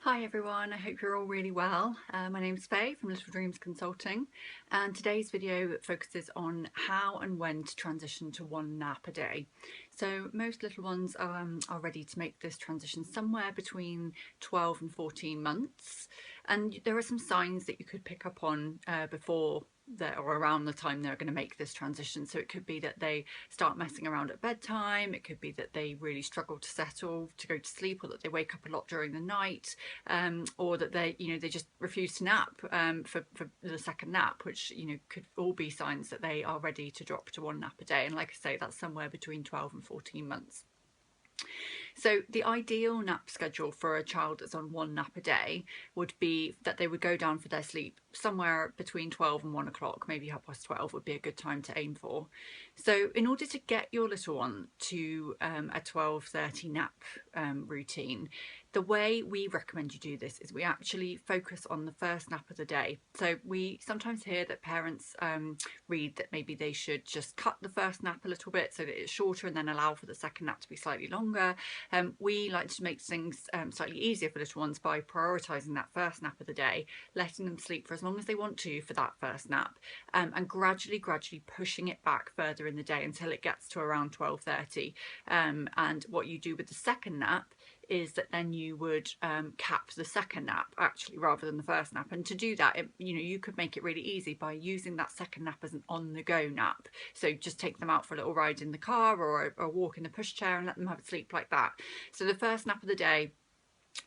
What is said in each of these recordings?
Hi everyone, I hope you're all really well. My name's Faye from Little Dreams Consulting, and today's video focuses on how and when to transition to one nap a day. So most little ones are ready to make this transition somewhere between 12 and 14 months, and there are some signs that you could pick up on before or around the time they're going to make this transition. So it could be that they start messing around at bedtime, it could be that they really struggle to settle to go to sleep, or that they wake up a lot during the night, or that they just refuse to nap for the second nap, which could all be signs that they are ready to drop to one nap a day. And like I say, that's somewhere between 12 and 14 months. So the ideal nap schedule for a child that's on one nap a day would be that they would go down for their sleep somewhere between 12 and 1 o'clock, maybe 12:30 would be a good time to aim for. So in order to get your little one to a 12:30 nap routine, the way we recommend you do this is we actually focus on the first nap of the day. So we sometimes hear that parents read that maybe they should just cut the first nap a little bit so that it's shorter and then allow for the second nap to be slightly longer. We like to make things slightly easier for little ones by prioritising that first nap of the day, letting them sleep for as long as they want to for that first nap, and gradually pushing it back further in the day until it gets to around 12:30. And what you do with the second nap is that then you would cap the second nap actually rather than the first nap. And to do that, you could make it really easy by using that second nap as an on-the-go nap. So just take them out for a little ride in the car or a walk in the pushchair and let them have a sleep like that. So the first nap of the day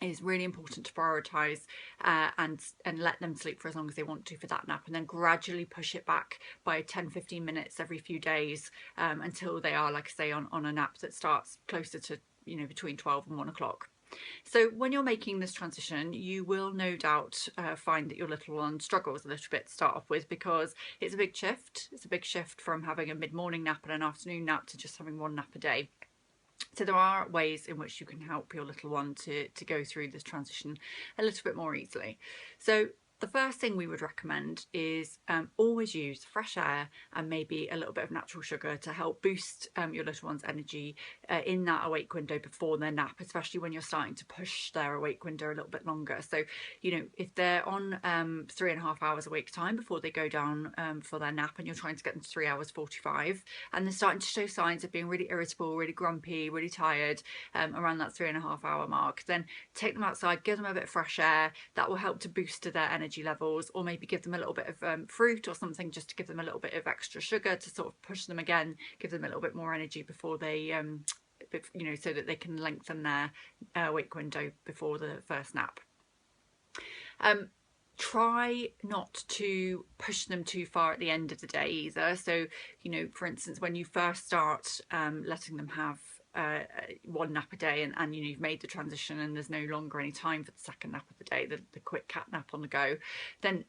is really important to prioritise and let them sleep for as long as they want to for that nap, and then gradually push it back by 10-15 minutes every few days until they are, like I say, on a nap that starts closer to between 12 and 1 o'clock. So when you're making this transition, you will no doubt find that your little one struggles a little bit to start off with, because it's a big shift. It's a big shift from having a mid-morning nap and an afternoon nap to just having one nap a day. So there are ways in which you can help your little one to go through this transition a little bit more easily. So the first thing we would recommend is always use fresh air and maybe a little bit of natural sugar to help boost your little one's energy in that awake window before their nap, especially when you're starting to push their awake window a little bit longer. So, if they're on 3.5 hours awake time before they go down for their nap, and you're trying to get them to 3 hours 45, and they're starting to show signs of being really irritable, really grumpy, really tired around that 3.5 hour mark, then take them outside, give them a bit of fresh air. That will help to boost their energy levels, or maybe give them a little bit of fruit or something just to give them a little bit of extra sugar to sort of push them again, give them a little bit more energy before they so that they can lengthen their wake window before the first nap. Try not to push them too far at the end of the day either. So for instance, when you first start letting them have one nap a day, and you've made the transition and there's no longer any time for the second nap of the day, the quick cat nap on the go, then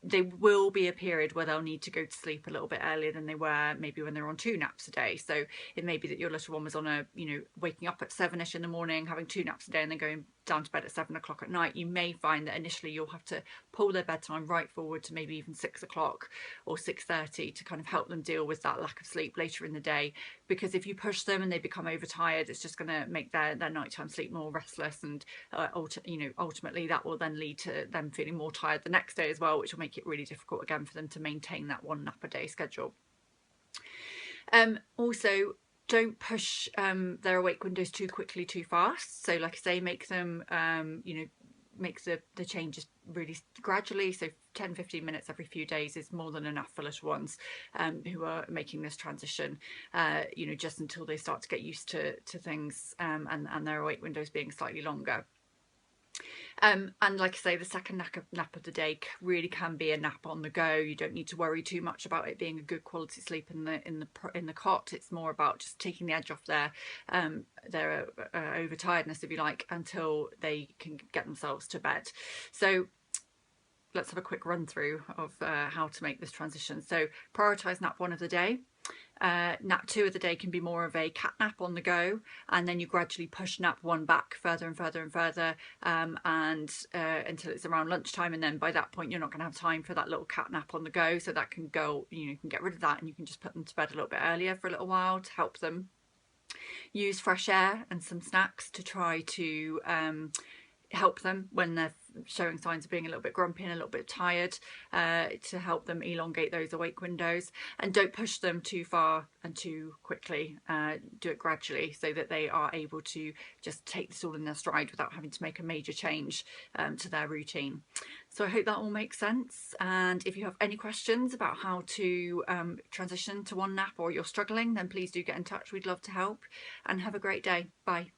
there will be a period where they'll need to go to sleep a little bit earlier than they were maybe when they're on 2 naps a day. So it may be that your little one was on waking up at 7ish in the morning, having 2 naps a day, and then going down to bed at 7 o'clock at night. You may find that initially you'll have to pull their bedtime right forward to maybe even 6 o'clock or 6:30 to kind of help them deal with that lack of sleep later in the day, because if you push them and they become overtired, it's just going to make their nighttime sleep more restless, and ultimately that will then lead to them feeling more tired the next day as well, which will make it really difficult again for them to maintain that one nap a day schedule. Also, don't push their awake windows too quickly, too fast. So like I say, make them make the changes really gradually. So 10-15 minutes every few days is more than enough for little ones who are making this transition, just until they start to get used to things and their awake windows being slightly longer. And like I say, the second nap of the day really can be a nap on the go. You don't need to worry too much about it being a good quality sleep in the cot. It's more about just taking the edge off their overtiredness, if you like, until they can get themselves to bed. So let's have a quick run through of how to make this transition. So prioritise nap 1 of the day. Nap 2 of the day can be more of a cat nap on the go, and then you gradually push nap 1 back further and further and further until it's around lunchtime, and then by that point you're not going to have time for that little cat nap on the go, so that can go, you can get rid of that and you can just put them to bed a little bit earlier for a little while to help them. Use fresh air and some snacks to try to help them when they're showing signs of being a little bit grumpy and a little bit tired, to help them elongate those awake windows. And don't push them too far and too quickly. Do it gradually so that they are able to just take this all in their stride without having to make a major change to their routine. So I hope that all makes sense, and if you have any questions about how to transition to one nap, or you're struggling, then please do get in touch. We'd love to help, and have a great day. Bye.